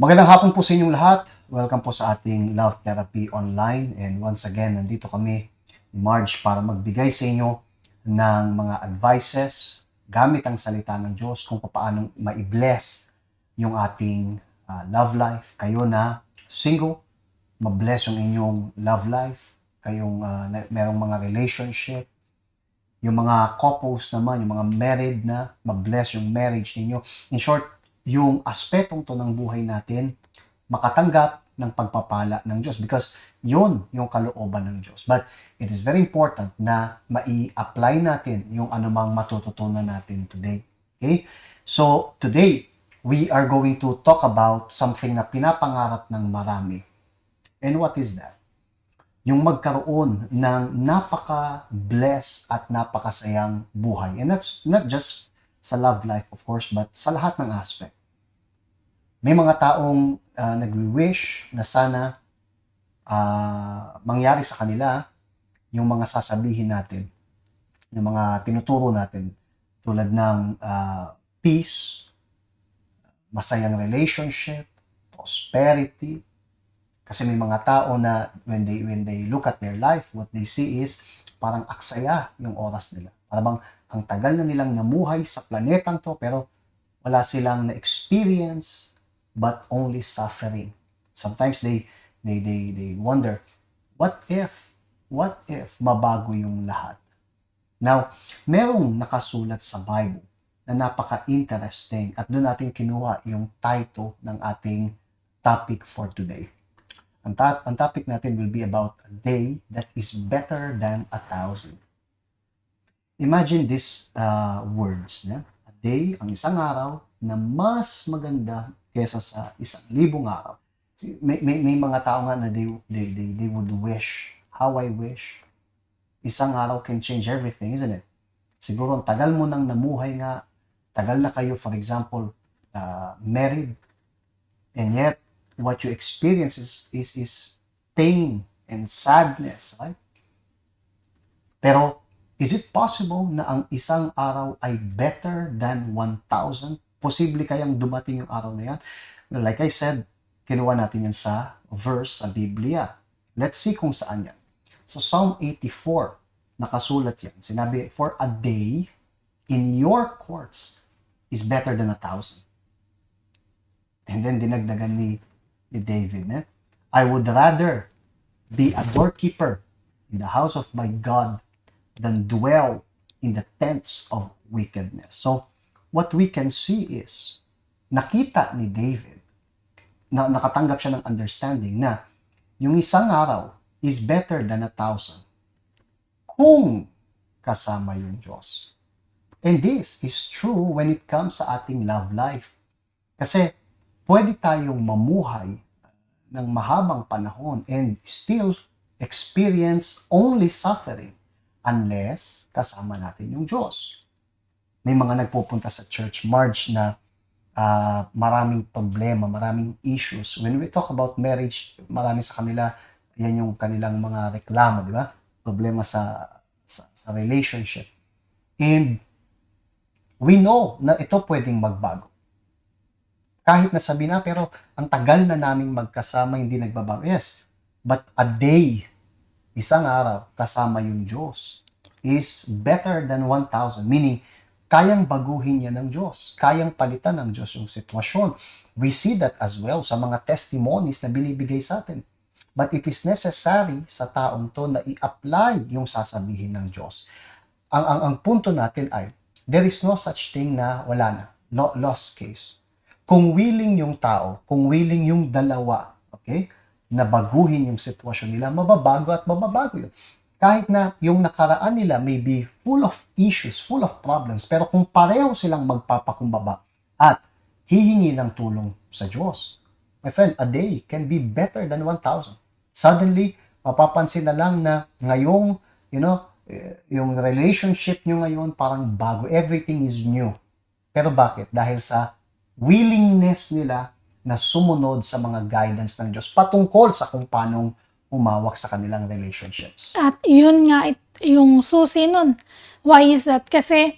Magandang hapon po sa inyong lahat. Welcome po sa ating Love Therapy Online. And once again, nandito kami ni Marge para magbigay sa inyo ng mga advices gamit ang salita ng Diyos kung paano ma-bless yung ating love life. Kayo na single, ma-bless yung inyong love life. Kayong merong mga relationship. Yung mga couples naman, yung mga married na, ma-bless yung marriage ninyo. In short, yung aspetong to ng buhay natin, makatanggap ng pagpapala ng Diyos because yun yung kalooban ng Diyos. But it is very important na mai-apply natin yung anumang matututunan natin today. Okay? So, today, we are going to talk about something na pinapangarap ng marami. And what is that? Yung magkaroon ng napaka-blessed at napakasayang buhay. And that's not just sa love life, of course, but sa lahat ng aspect. May mga taong nagwi-wish na sana mangyari sa kanila yung mga sasabihin natin, yung mga tinuturo natin, tulad ng peace, masayang relationship, prosperity. Kasi may mga tao na when they look at their life, what they see is parang aksaya yung oras nila. Parang ang tagal na nilang namuhay sa planetang to pero wala silang na-experience but only suffering. Sometimes they wonder, what if mabago yung lahat? Now, merong nakasulat sa Bible na napaka-interesting at doon natin kinuha yung title ng ating topic for today. Ang topic natin will be about a day that is better than 1,000. Imagine these words. A day, ang isang araw, na mas maganda kesa sa 1,000 araw. May mga tao nga na they would wish, how I wish, isang araw can change everything, isn't it? Siguro ang tagal mo nang namuhay nga, tagal na kayo, for example, married, and yet, what you experience is pain and sadness, right? Pero, is it possible na ang isang araw ay better than 1,000? Posible kayang dumating yung araw na yan? Well, like I said, kinuha natin yan sa verse sa Biblia. Let's see kung saan yan. So, Psalm 84, nakasulat yan. Sinabi, for a day in your courts is better than 1,000. And then, dinagdagan ni David, I would rather be a doorkeeper in the house of my God than dwell in the tents of wickedness. So, what we can see is, nakita ni David, na nakatanggap siya ng understanding na yung isang araw is better than 1,000 kung kasama yung Diyos. And this is true when it comes sa ating love life. Kasi, pwede tayong mamuhay ng mahabang panahon and still experience only suffering unless kasama natin yung Diyos. May mga nagpupunta sa church, Marge, na maraming problema, maraming issues. When we talk about marriage, marami sa kanila, yan yung kanilang mga reklamo, di ba? Problema sa relationship. And we know na ito pwedeng magbago. Kahit nasabi na, pero ang tagal na naming magkasama, hindi nagbabago. Yes, but a day, isang araw, kasama yung Diyos, is better than 1,000. Meaning, kayang baguhin yan ng Diyos. Kayang palitan ng Diyos yung sitwasyon. We see that as well sa mga testimonies na binibigay sa atin. But it is necessary sa taong to na i-apply yung sasabihin ng Diyos. Ang punto natin ay, there is no such thing na wala na. Lost case. Kung willing yung tao, kung willing yung dalawa, okay, na baguhin yung sitwasyon nila, mababago at mababago yun. Kahit na yung nakaraan nila may be full of issues, full of problems, pero kung pareho silang magpapakumbaba at hihingi ng tulong sa Diyos, my friend, a day can be better than 1,000. Suddenly, mapapansin na lang na ngayong, yung relationship nyo ngayon parang bago. Everything is new. Pero bakit? Dahil sa willingness nila na sumunod sa mga guidance ng Diyos patungkol sa kung paano umawak sa kanilang relationships. At yun nga yung susi nun. Why is that? Kasi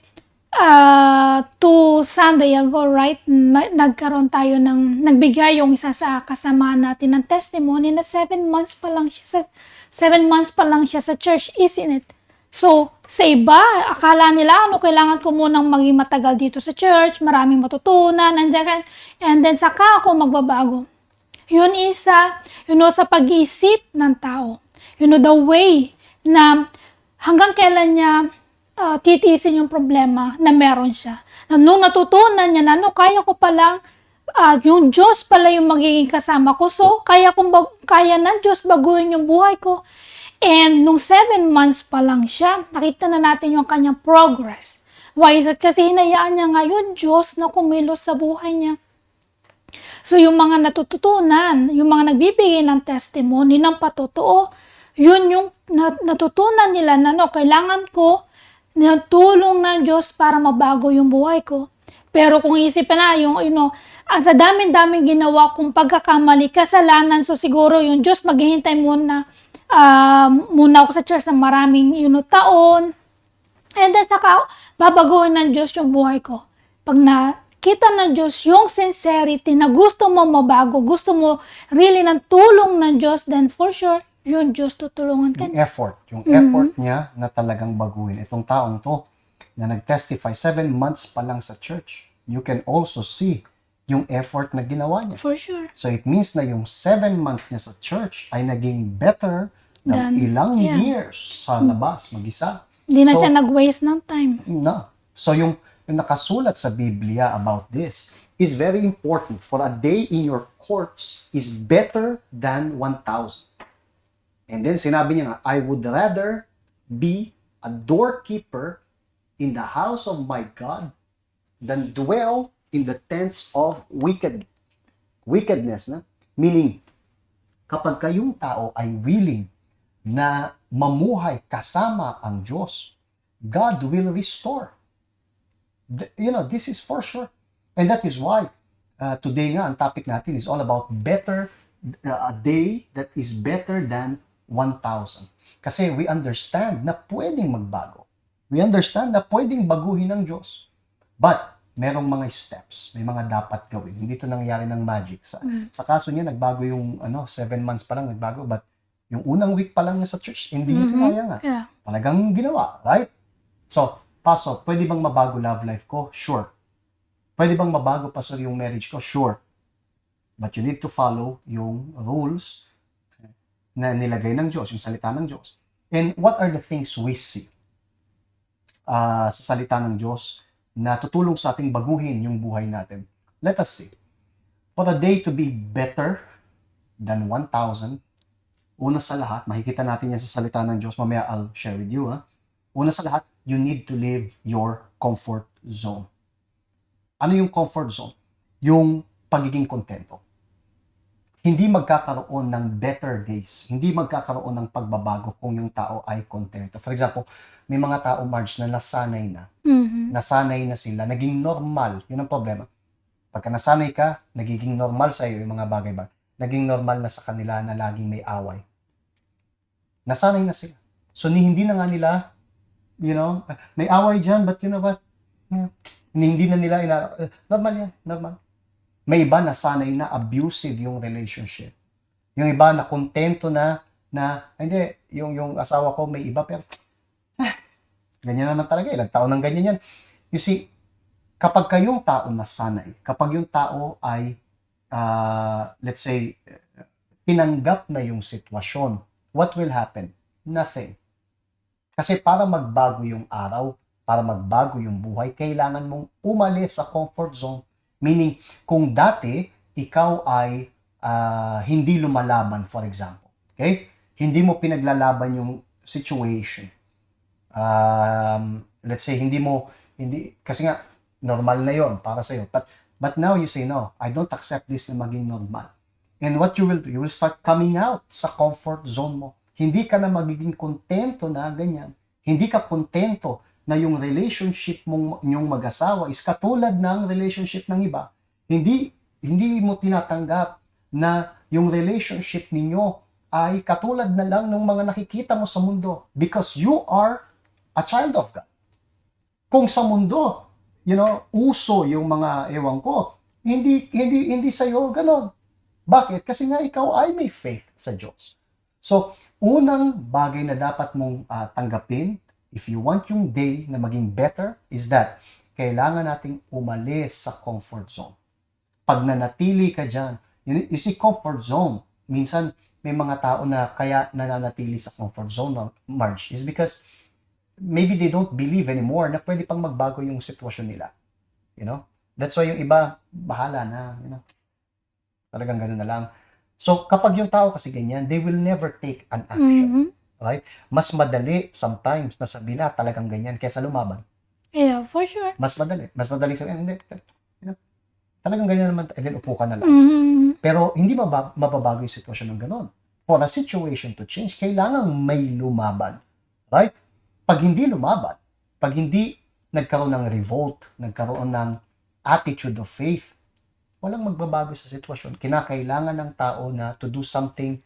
Two Sunday ago, right, nagkaroon tayo nagbigay yung isa sa kasama natin ng testimony na 7 months pa lang siya sa church, isn't it? So, sa iba, akala nila, kailangan ko munang maging matagal dito sa church, maraming matutunan, and then saka ako magbabago. Yun isa, sa pag-iisip ng tao. The way na hanggang kailan niya titiisin yung problema na meron siya. Na nung natutunan niya na, kaya ko palang, yung Diyos pala yung magiging kasama ko. So, kaya ng Diyos baguhin yung buhay ko. And nung 7 months pa lang siya, nakita na natin yung kanyang progress. Why is it? Kasi hinayaan niya nga yung Diyos na kumilos sa buhay niya. So, yung mga natututunan, yung mga nagbibigay ng testimony ng patotoo, yun yung natutunan nila na kailangan ko ng tulong ng Diyos para mabago yung buhay ko. Pero kung isipin na, sa daming ginawa kong pagkakamali, kasalanan, so siguro yung Diyos maghihintay muna ako sa church ng maraming taon. And then saka, babaguhin ng Diyos yung buhay ko. Pag nakita ng Diyos yung sincerity na gusto mo mabago, gusto mo really ng tulong ng Diyos, then for sure, yung Diyos tutulungan ka. Yung effort niya na talagang baguhin. Itong taong to na nag-testify 7 months pa lang sa church, you can also see yung effort na ginawa niya. For sure. So it means na yung 7 months niya sa church ay naging better than ilang years sa labas, mag-isa. Hindi na siya nag-waste ng time. No. So yung nakasulat sa Biblia about this is very important. For a day in your courts is better than 1,000. And then sinabi niya nga, I would rather be a doorkeeper in the house of my God than dwell in the tents of wickedness. Na? Meaning, kapag kayong tao ay willing na mamuhay kasama ang Diyos, God will restore. This is for sure. And that is why today nga, ang topic natin is all about a day that is better than 1,000. Kasi we understand na pwedeng magbago. We understand na pwedeng baguhin ng Diyos. But, merong mga steps. May mga dapat gawin. Hindi ito nangyari ng magic. Sa kaso niya, nagbago yung 7 months pa lang nagbago. But, yung unang week pa lang niya sa church, hindi niya sinaya nga. Yeah. Talagang ginawa. Right? So, Pastor, pwede bang mabago love life ko? Sure. Pwede bang mabago, Pastor, yung marriage ko? Sure. But you need to follow yung rules na nilagay ng Diyos, yung salita ng Diyos. And what are the things we see sa salita ng Diyos na tutulong sa ating baguhin yung buhay natin? Let us see. For a day to be better than 1,000, una sa lahat, makikita natin yan sa salita ng Diyos, mamaya I'll share with you. Una sa lahat, you need to leave your comfort zone. Ano yung comfort zone? Yung pagiging kontento. Hindi magkakaroon ng better days. Hindi magkakaroon ng pagbabago kung yung tao ay kontento. For example, may mga tao, Marge, na nasanay na. Nasanay na sila. Naging normal. Yun ang problema. Pagka nasanay ka, nagiging normal sa iyo yung mga bagay-bagay. Naging normal na sa kanila na laging may away. Nasanay na sila. So, hindi na nga nila, may away dyan, but you know what? Hindi na nila normal yan, normal. May iba na sanay na abusive yung relationship. Yung iba na kontento na hindi, yung asawa ko may iba, pero ganyan naman talaga, ilang taon ng ganyan yan. You see, kapag kayong tao nasanay, kapag yung tao ay, let's say, tinanggap na yung sitwasyon, what will happen? Nothing. Kasi para magbago yung araw, para magbago yung buhay, kailangan mong umalis sa comfort zone. Meaning, kung dati, ikaw ay hindi lumalaban, for example. Okay? Hindi mo pinaglalaban yung situation. Let's say, kasi nga, normal na yon para sa'yo. But now you say, no, I don't accept this na maging normal. And what you will do, you will start coming out sa comfort zone mo. Hindi ka na magiging kontento na ganyan. Hindi ka kontento na yung relationship mong yung mag-asawa is katulad ng relationship ng iba. Hindi mo tinatanggap na yung relationship ninyo ay katulad na lang ng mga nakikita mo sa mundo because you are a child of God. Kung sa mundo, uso yung mga, ewan ko, hindi sa'yo ganon. Bakit? Kasi nga ikaw ay may faith sa Diyos. So, unang bagay na dapat mong tanggapin, if you want yung day na maging better, is that kailangan nating umalis sa comfort zone. Pag nanatili ka dyan, you see, comfort zone, minsan may mga tao na kaya nananatili sa comfort zone, Marge, is because maybe they don't believe anymore na pwede pang magbago yung sitwasyon nila. That's why yung iba, bahala na, talagang ganun na lang. So, kapag yung tao kasi ganyan, they will never take an action. Mhm. Right? Mas madali sometimes na sabihin na talagang ganyan kaysa lumaban. Yeah, for sure. Mas madali. Mas madali sabihin, hindi, talagang ganyan naman, and then upo ka na lang. Mhm. Pero hindi mababago yung sitwasyon ng ganon. For a situation to change, kailangan may lumaban. Right? Pag hindi lumaban, pag hindi nagkaroon ng revolt, nagkaroon ng attitude of faith, walang magbabago sa sitwasyon. Kinakailangan ng tao na to do something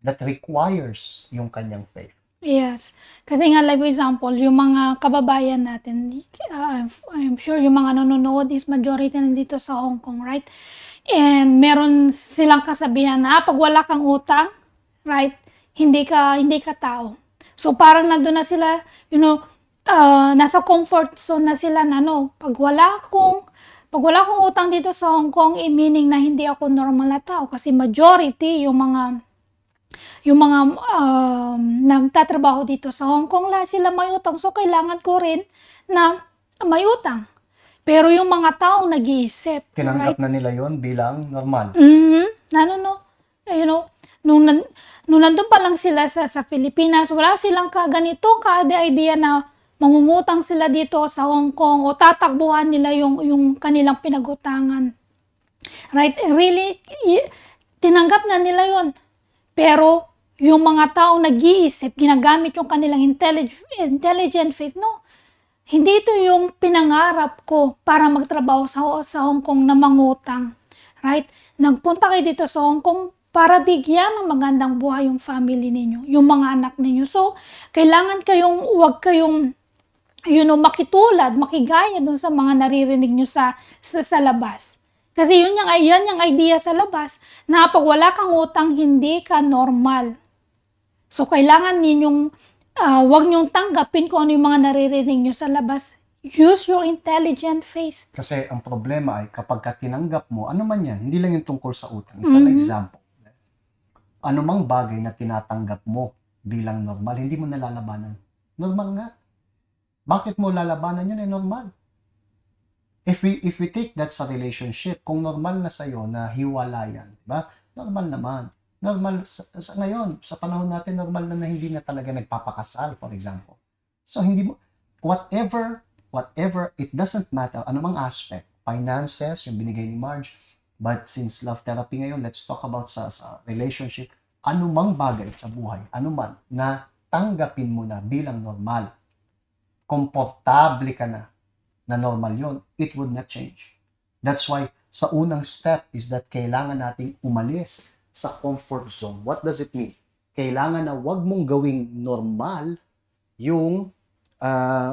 that requires yung kanyang faith. Yes. Kasi nga, like for example, yung mga kababayan natin, I'm sure yung mga nanonood is majority nandito sa Hong Kong, right? And meron silang kasabihan na pag wala kang utang, right, hindi ka tao. So parang nandun na sila, nasa comfort zone na sila na pag wala akong utang dito sa Hong Kong, meaning na hindi ako normal na tao kasi majority yung mga nagtatrabaho dito sa Hong Kong, lahat sila may utang. So, kailangan ko rin na may utang. Pero yung mga tao nag-iisip. Tinanggap na nila yon bilang normal. Nung nandun pa lang sila sa Pilipinas, wala silang ganitong idea na mangungutang sila dito sa Hong Kong o tatakbuhan nila yung kanilang pinagutangan. Right? Really, tinanggap na nila yon. Pero yung mga taong nag-iisip, ginagamit yung kanilang intelligent faith, hindi ito yung pinangarap ko para magtrabaho sa Hong Kong na mangutang. Right? Nagpunta kayo dito sa Hong Kong para bigyan ng magandang buhay yung family ninyo, yung mga anak ninyo. So, kailangan huwag kayong makitulad, makigaya dun sa mga naririnig nyo sa labas. Kasi yan yung idea sa labas, na pag wala kang utang, hindi ka normal. So, kailangan ninyong, wag nyong tanggapin kung ano yung mga naririnig nyo sa labas. Use your intelligent faith. Kasi ang problema ay kapag tinanggap mo, ano man yan, hindi lang yung tungkol sa utang. It's an example. Ano mang bagay na tinatanggap mo bilang normal, hindi mo nalalabanan. Normal nga. Bakit mo lalabanan yun? Normal. If we take that sa relationship, kung normal na sa'yo na hiwalayan, diba? Normal naman. Normal sa ngayon, sa panahon natin, normal na hindi na talaga nagpapakasal, for example. So, hindi mo, whatever, it doesn't matter, anumang aspect, finances, yung binigay ni Marge, but since love therapy ngayon, let's talk about sa relationship, anumang bagay sa buhay, anuman, na tanggapin mo na bilang normal, komportable ka na normal yon, it would not change. That's why, sa unang step is that kailangan nating umalis sa comfort zone. What does it mean? Kailangan na wag mong gawing normal yung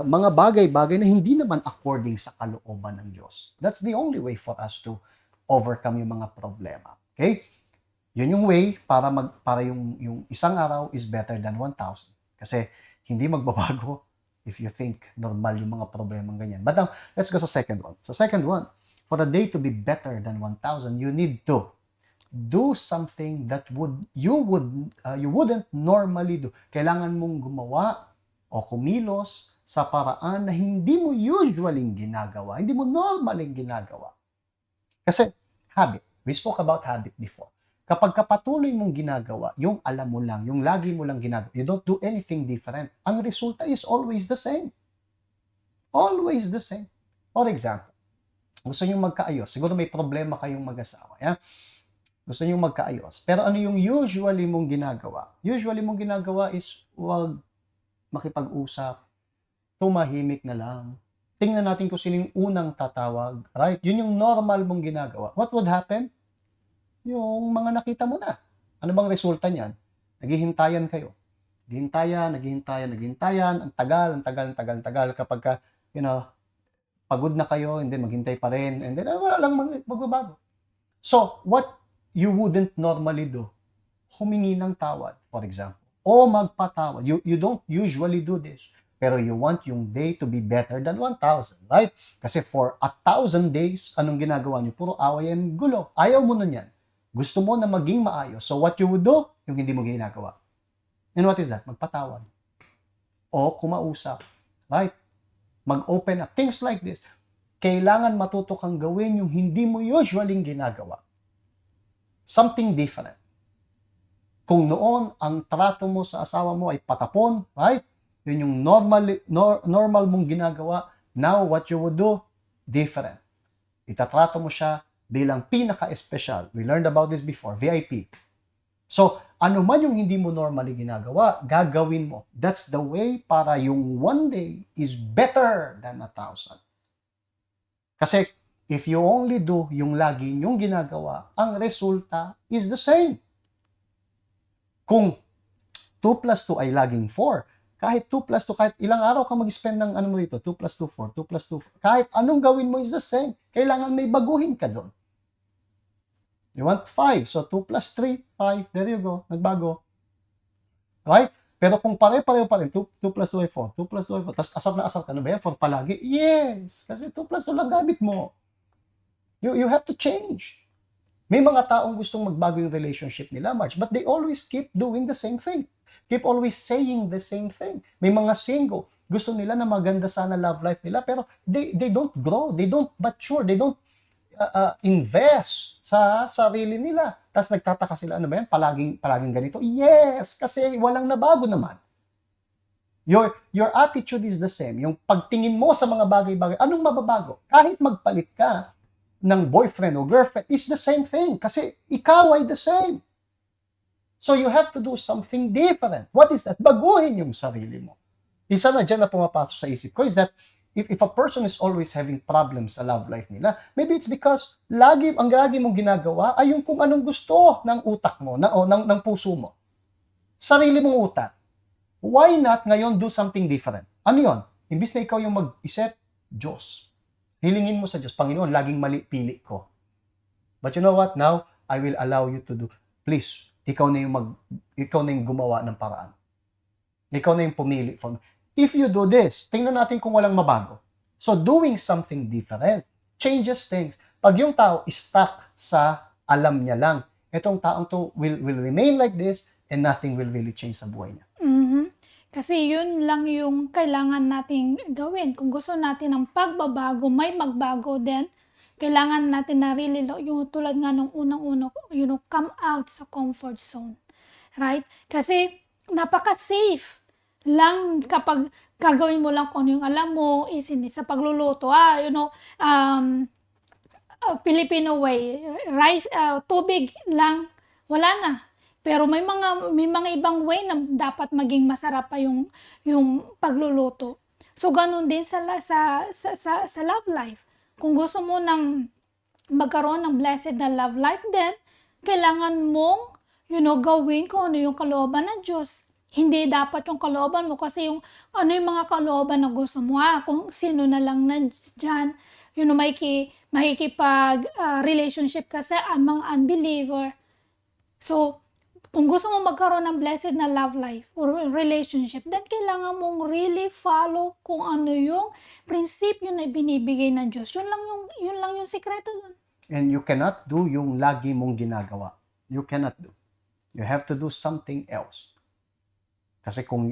mga bagay-bagay na hindi naman according sa kalooban ng Diyos. That's the only way for us to overcome yung mga problema. Okay? Yun yung way para yung isang araw is better than 1,000. Kasi hindi magbabago if you think normal yung mga problemang ganyan. But now, let's go sa second one. Sa second one, for the day to be better than 1,000, you need to do something that you wouldn't normally do. Kailangan mong gumawa o kumilos sa paraan na hindi mo usually ginagawa, hindi mo normaling ginagawa. Kasi habit. We spoke about habit before. Kapag kapatuloy mong ginagawa, yung alam mo lang, yung lagi mo lang ginagawa, you don't do anything different, ang resulta is always the same. Always the same. For example, gusto nyo magkaayos. Siguro may problema kayong mag-asawa. Yeah? Gusto nyo magkaayos. Pero ano yung usually mong ginagawa? Usually mong ginagawa is huwag makipag-usap, tumahimik na lang. Tingnan natin kung sino yung unang tatawag. Right? Yun yung normal mong ginagawa. What would happen? Yung mga nakita mo na. Ano bang resulta niyan? Naghihintayan kayo. Naghihintayan. Ang tagal. Kapag ka, pagod na kayo, and then maghintay pa rin, and then wala lang magbabago. So, what you wouldn't normally do, humingi ng tawad, for example, o magpatawad. You don't usually do this, pero you want yung day to be better than 1,000, right? Kasi for 1,000 days, anong ginagawa niyo? Puro away and gulo. Ayaw mo na yan. Gusto mo na maging maayos. So what you would do, yung hindi mo ginagawa. And what is that? Magpatawad. O kumausap. Right? Mag-open up. Things like this. Kailangan matuto kang gawin yung hindi mo usually ginagawa. Something different. Kung noon, ang trato mo sa asawa mo ay patapon, right? Yun yung normal mong ginagawa. Now, what you would do, different. Itatrato mo siya bilang pinaka-espesyal. We learned about this before, VIP. So, ano man yung hindi mo normally ginagawa, gagawin mo. That's the way para yung one day is better than 1,000. Kasi, if you only do yung lagi yung ginagawa, ang resulta is the same. Kung 2 plus 2 ay laging 4, kahit 2 plus 2, kahit ilang araw ka mag-spend ng ano mo dito, 2 plus 2, 4, 2 plus 2, 4, kahit anong gawin mo is the same. Kailangan may baguhin ka doon. You want 5, so 2 plus 3, 5, there you go, nagbago. Right? Pero kung pare-pareho pa rin, 2 plus 2 ay 4, 2 plus 2 ay 4, tapos asar na asar ka, ano ba yan? 4 palagi? Yes! Kasi 2 plus 2 lang gamit mo. You have to change. May mga taong gustong magbago yung relationship nila, March, but they always keep doing the same thing. Keep always saying the same thing. May mga single, gusto nila na maganda sana love life nila, pero they don't grow, they don't mature, they don't invest sa sarili nila. Tapos nagtataka sila, ano ba yan? Palaging ganito? Yes! Kasi walang nabago naman. Your attitude is the same. Yung pagtingin mo sa mga bagay-bagay, anong mababago? Kahit magpalit ka ng boyfriend o girlfriend, is the same thing. Kasi ikaw ay the same. So you have to do something different. What is that? Baguhin yung sarili mo. Isa na dyan na pumapasok sa isip ko is that if a person is always having problems sa love life nila, maybe it's because ang lagi mong ginagawa ay yung kung anong gusto ng utak mo, ng puso mo. Sarili mong utak. Why not ngayon do something different? Ano yun? Imbis na ikaw yung mag-isip, Diyos. Hilingin mo sa Diyos, Panginoon, laging mali pili ko. But you know what? Now, I will allow you to do. Please, ikaw na yung gumawa ng paraan. Ikaw na yung pumili. If you do this, tingnan natin kung walang mabago. So, doing something different changes things. Pag yung tao is stuck sa alam niya lang, itong taong to will remain like this and nothing will really change sa buhay niya. Kasi yun lang yung kailangan nating gawin. Kung gusto natin ng pagbabago, may magbago din. Kailangan natin na really, yung tulad nga nung unang-una, come out sa comfort zone. Right? Kasi napaka-safe lang kapag gagawin mo lang kung ano yung alam mo is sa pagluluto. Filipino way, rice, tubig lang, wala na. Pero may mga ibang way na dapat maging masarap pa yung pagluluto. So ganun din sa love life. Kung gusto mo nang magkaroon ng blessed na love life din, kailangan mong gawin kung ano yung kalooban ng Diyos. Hindi dapat yung kalooban mo kasi yung ano yung mga kalooban na gusto mo. Kung sino na lang na dyan, makikipag relationship ka sa mga unbeliever. So, kung gusto mo magkaroon ng blessed na love life or relationship, then kailangan mong really follow kung ano yung prinsipyo na binibigay ng Diyos. Yun lang yung sikreto dun. And you cannot do yung lagi mong ginagawa. You cannot do. You have to do something else. Kasi kung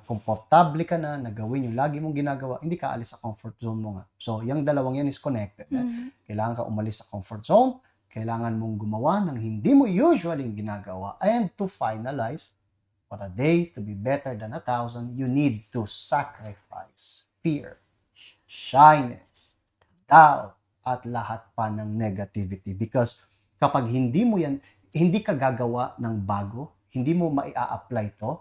komportable ka na gawin yung lagi mong ginagawa, hindi ka alis sa comfort zone mo nga. So, yung dalawang yan is connected. Kailangan ka umalis sa comfort zone, kailangan mong gumawa ng hindi mo usually ginagawa. And to finalize, for a day to be better than 1,000, you need to sacrifice fear, shyness, doubt, at lahat pa ng negativity. Because kapag hindi ka gagawa ng bago, hindi mo mai-apply to,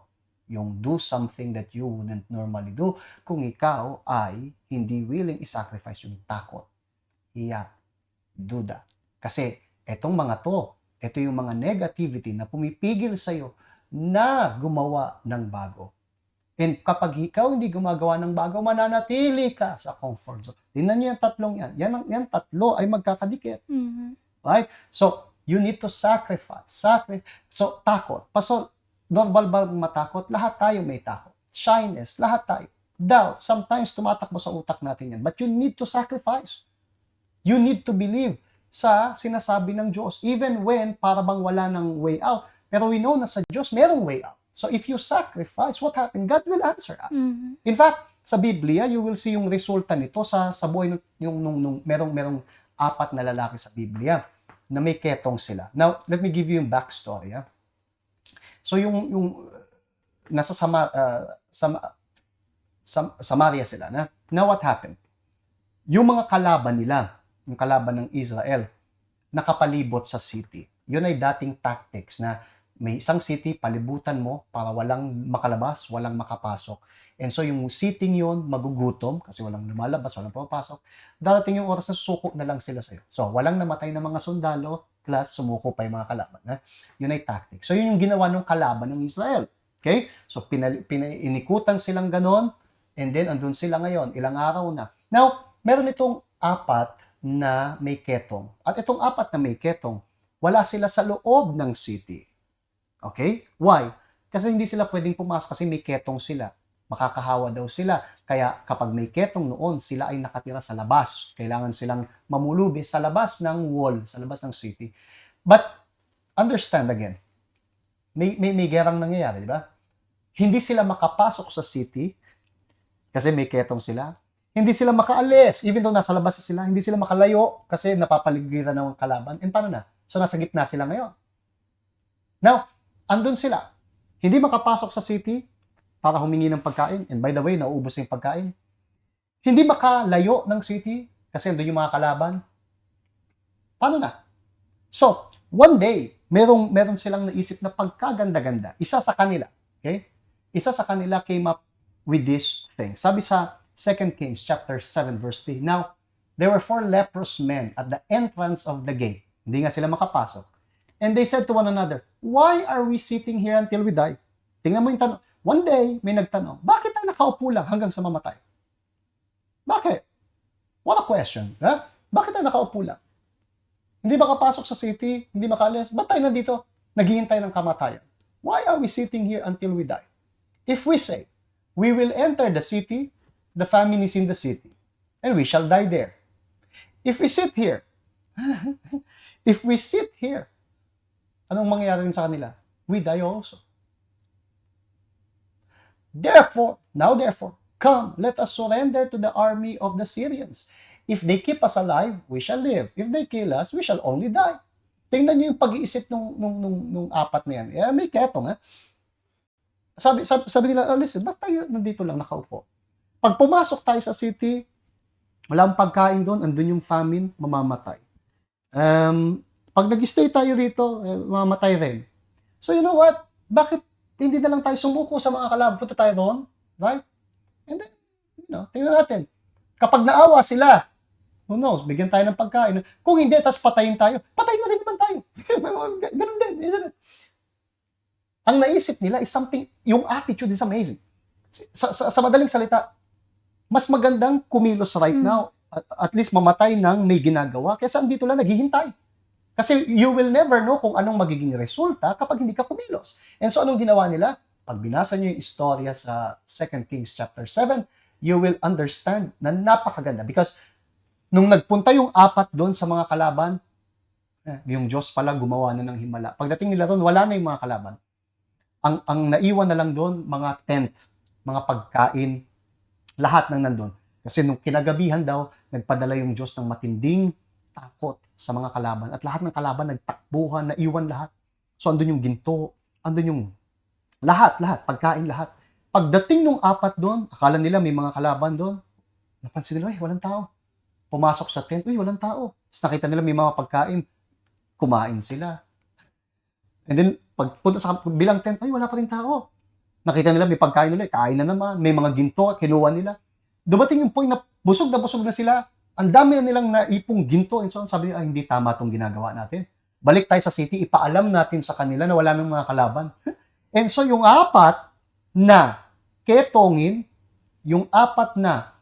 yung do something that you wouldn't normally do, kung ikaw ay hindi willing i-sacrifice yung takot, iyak, duda. Kasi etong mga ito yung mga negativity na pumipigil sa'yo na gumawa ng bago. And kapag ikaw hindi gumagawa ng bago, mananatili ka sa comfort zone. Tingnan niyo yung tatlong yan. Yan tatlo ay magkakadikit. Mhm. Right? So, you need to sacrifice. So, takot. Paso, normal ba matakot? Lahat tayo may takot. Shyness, lahat tayo. Doubt, sometimes tumatakbo sa utak natin yan. But you need to sacrifice. You need to believe sa sinasabi ng Diyos. Even when para bang wala ng way out. Pero we know na sa Diyos merong way out. So if you sacrifice, what happened? God will answer us. Mhm. In fact, sa Biblia, you will see yung resulta nito sa buhay nung merong apat na lalaki sa Biblia na may ketong sila. Now, let me give you yung backstory. So yung nasa Samaria sila na. Now what happened? Yung mga kalaban nila, yung kalaban ng Israel, nakapalibot sa city. Yun ay dating tactics na may isang city, palibutan mo para walang makalabas, walang makapasok. And so yung city yun, magugutom kasi walang lumalabas, walang pumapasok. Darating yung oras na susuko na lang sila sa'yo. So walang namatay na mga sundalo, plus sumuko pa yung mga kalaban. Yun ay tactic. So yun yung ginawa ng kalaban ng Israel. Okay? So inikutan silang ganon, and then andun sila ngayon, ilang araw na. Now, meron itong apat na may ketong. At itong apat na may ketong, wala sila sa loob ng city. Okay? Why? Kasi hindi sila pwedeng pumasok kasi may ketong sila. Makakahawa daw sila. Kaya kapag may ketong noon, sila ay nakatira sa labas. Kailangan silang mamulubi sa labas ng wall, sa labas ng city. But, understand again, may gerang nangyayari, di ba? Hindi sila makapasok sa city kasi may ketong sila. Hindi sila makaalis. Even though nasa labas sila, hindi sila makalayo kasi napapaligiran ng kalaban. And paano na? So, nasa gitna sila ngayon. Now, andun sila. Hindi makapasok sa city para humingi ng pagkain. And by the way, nauubos yung pagkain. Hindi makalayo ng city kasi andun yung mga kalaban. Paano na? So, one day, meron silang naisip na pagkaganda-ganda. Isa sa kanila, okay? Isa sa kanila came up with this thing. Sabi sa 2 Kings chapter 7 verse 3, Now, there were 4 leprous men at the entrance of the gate. Hindi nga sila makapasok. And they said to one another, Why are we sitting here until we die? Tingnan mo yung tanong. One day, may nagtanong, bakit tayo nakaupo lang hanggang sa mamatay? Bakit? What a question. Ha? Bakit tayo nakaupo lang? Hindi makapasok sa city, hindi makaalis. Ba't tayo nandito? Naghihintay ng kamatayan. Why are we sitting here until we die? If we say, we will enter the city, the famine is in the city, and we shall die there. If we sit here, anong mangyayari rin sa kanila? We die also. Therefore, come, let us surrender to the army of the Syrians. If they keep us alive, we shall live. If they kill us, we shall only die. Tingnan niyo yung pag-iisip nung apat na yan. May ketong, ha? Sabi nila, listen, ba't tayo nandito lang nakaupo? Pag pumasok tayo sa city, walang pagkain doon, andun yung famine, mamamatay. Pag nag-stay tayo dito, mamamatay rin. So you know what? Bakit hindi na lang tayo sumuko sa mga kalaban? Punta tayo doon, right? And then, tingnan natin. Kapag naawa sila, who knows, bigyan tayo ng pagkain. Kung hindi, tas patayin tayo, patayin na rin naman tayo. Ganun din, isn't it? Ang naisip nila is something, yung attitude is amazing. Sa madaling salita, mas magandang kumilos right now, at least mamatay ng may ginagawa, kaysa dito lang naghihintay. Kasi you will never know kung anong magiging resulta kapag hindi ka kumilos. And so anong ginawa nila? Pag binasa nyo yung istorya sa 2 Kings chapter 7, you will understand na napakaganda. Because nung nagpunta yung apat doon sa mga kalaban, yung Diyos pala gumawa na ng himala. Pagdating nila doon, wala na yung mga kalaban. Ang naiwan na lang doon, mga tent, mga pagkain, lahat ng nandun. Kasi nung kinagabihan daw, nagpadala yung Diyos ng matinding takot sa mga kalaban. At lahat ng kalaban nagtakbuhan, naiwan lahat. So andun yung ginto, andun yung lahat, pagkain lahat. Pagdating nung apat doon, akala nila may mga kalaban doon. Napansin nila, walang tao. Pumasok sa tent, walang tao. Tapos nakita nila may mga pagkain. Kumain sila. And then, pagpunta sa bilang tent, wala pa rin tao. Nakita nila may pagkain nila, kain na naman. May mga ginto, kinuha nila. Dumating yung point na busog na sila. Ang dami na nilang naipong ginto. And so, sabi nila, hindi tama itong ginagawa natin. Balik tayo sa city, ipaalam natin sa kanila na wala ng mga kalaban. And so, yung apat na ketongin, yung apat na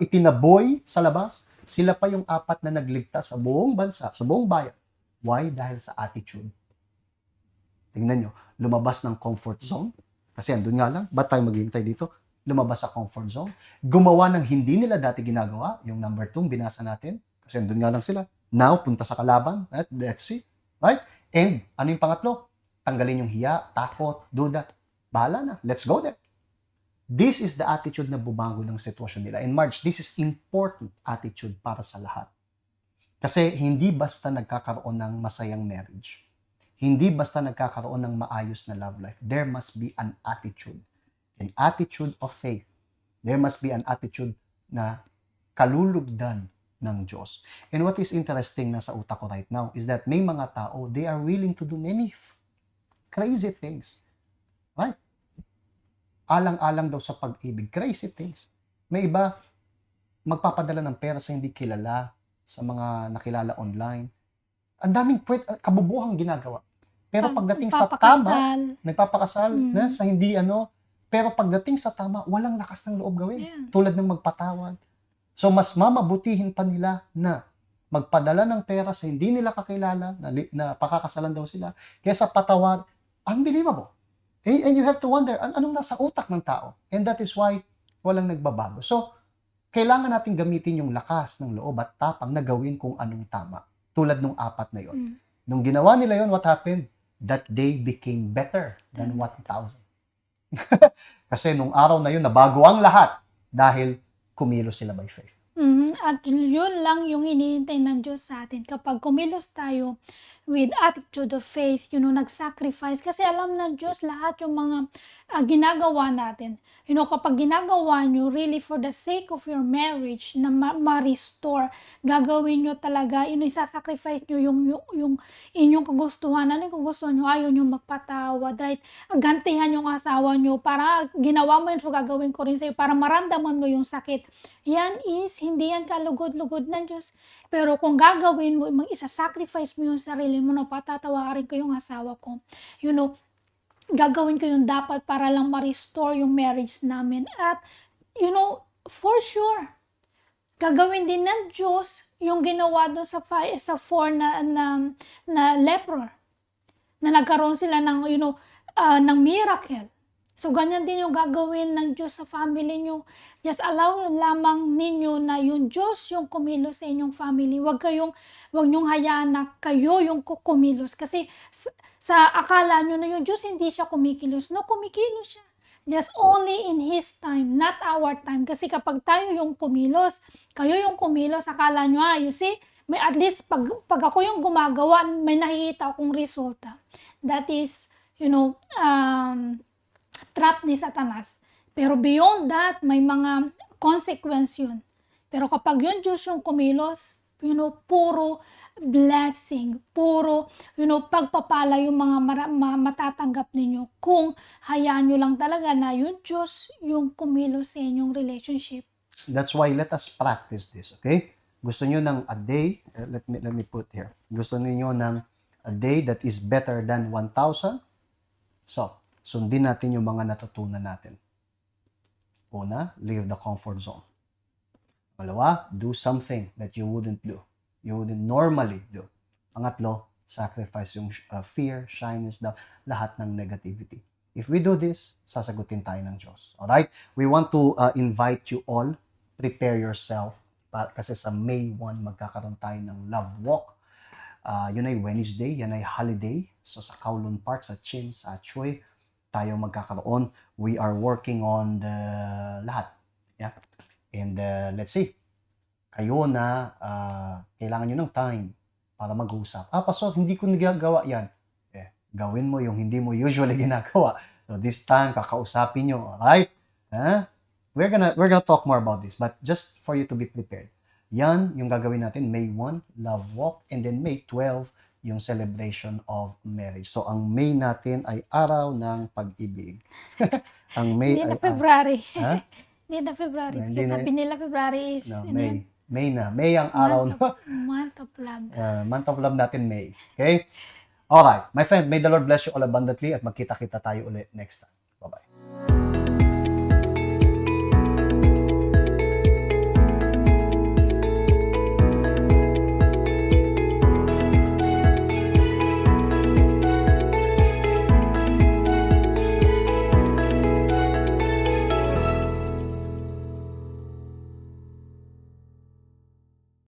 itinaboy sa labas, sila pa yung apat na nagligtas sa buong bansa, sa buong bayan. Why? Dahil sa attitude. Tingnan nyo, lumabas ng comfort zone. Kasi andun nga lang, ba't tayo maghihintay dito? Lumabas sa comfort zone. Gumawa ng hindi nila dati ginagawa. Yung number 2, binasa natin. Kasi andun nga lang sila. Now, punta sa kalaban. Let's see. Right? And, ano yung pangatlo? Tanggalin yung hiya, takot, duda. Bahala na. Let's go there. This is the attitude na bumago ng sitwasyon nila. In March, this is important attitude para sa lahat. Kasi hindi basta nagkakaroon ng masayang marriage. Hindi basta nagkakaroon ng maayos na love life. There must be an attitude. An attitude of faith. There must be an attitude na kalulugdan ng Diyos. And what is interesting na sa utak ko right now is that may mga tao, they are willing to do many crazy things. Right? Alang-alang daw sa pag-ibig. Crazy things. May iba, magpapadala ng pera sa hindi kilala, sa mga nakilala online. Ang daming kabubuhang ginagawa. Pero pagdating sa tama, nagpapakasal na sa hindi pero pagdating sa tama, walang lakas ng loob gawin. Yeah. Tulad ng magpatawad. So mas mamabutihin pa nila na magpadala ng pera sa hindi nila kakilala, na pakakasalan daw sila, kaysa patawad. Unbelievable. And you have to wonder, anong nasa utak ng tao? And that is why walang nagbabago. So, kailangan natin gamitin yung lakas ng loob at tapang na gawin kung anong tama. Tulad nung apat na yon. Nung ginawa nila yon, what happened? That day became better than 1,000. Kasi nung araw na yun, nabago ang lahat dahil kumilos sila by faith. At yun lang yung hinihintay ng Diyos sa atin. Kapag kumilos tayo with attitude of faith, nag-sacrifice. Kasi alam ng Diyos lahat yung mga ginagawa natin. Kapag ginagawa nyo really for the sake of your marriage na ma-restore, gagawin nyo talaga, isasacrifice nyo yung inyong kagustuhan. Ano yung kagustuhan nyo? Ayaw nyo magpatawad, right? Gantihan yung asawa nyo. Para ginawa mo yun, so gagawin ko rin sa'yo. Para maramdaman mo yung sakit. Yan is, hindi yan kalugod-lugod ng Diyos. Pero kung gagawin mo, isa-sacrifice mo yung sarili mo, na patatawarin ko yung asawa ko. Gagawin ko yung dapat para lang ma-restore yung marriage namin. At, for sure, gagawin din ng Diyos yung ginawa doon sa 4 na leper. Na nagkaroon sila ng, ng miracle. So, ganyan din yung gagawin ng Diyos sa family nyo. Just allow lamang ninyo na yung Diyos yung kumilos sa inyong family. Huwag nyong hayaan na kayo yung kumilos. Kasi sa akala nyo na yung Diyos hindi siya kumikilos. No, kumikilos siya. Just only in His time, not our time. Kasi kapag tayo yung kumilos, kayo yung kumilos, akala nyo, you see, may at least pag ako yung gumagawa, may nakikita akong resulta. That is, trap ni Satanas. Pero beyond that, may mga consequence yun. Pero kapag yung Diyos yung kumilos, puro blessing, puro, pagpapala yung mga matatanggap ninyo kung hayaan nyo lang talaga na yung Diyos yung kumilos sa inyong relationship. That's why let us practice this, okay? Gusto nyo ng a day, let me put here. Gusto niyo ng a day that is better than 1,000? So, sundin natin yung mga natutunan natin. Una, leave the comfort zone. Pangalawa, do something that you wouldn't do. You wouldn't normally do. Pangatlo, sacrifice yung fear, shyness, doubt, lahat ng negativity. If we do this, sasagutin tayo ng Diyos. Alright? We want to invite you all, prepare yourself, kasi sa May 1, magkakaroon tayo ng Love Walk. Yun ay Wednesday, yan ay holiday. So sa Kowloon Park, sa Chim, sa Choi, tayo magkakaroon. We are working on the lahat. Yeah? And let's see. Kayo na kailangan nyo ng time para mag-usap. Pastor, hindi ko nagagawa yan. Gawin mo yung hindi mo usually ginagawa. So this time, kakausapin nyo. Alright? We're gonna talk more about this. But just for you to be prepared. Yan yung gagawin natin. May 1, Love Walk. And then May 12, yung celebration of marriage. So, ang May natin ay araw ng pag-ibig. Ang May hindi ay... na February. Ha? Hindi na February. Hindi na- Sabi nila February is... No, May. May na. May ang araw na... Month of love. month of love natin, May. Okay? Alright. My friend, may the Lord bless you all abundantly at magkita-kita tayo ulit next time.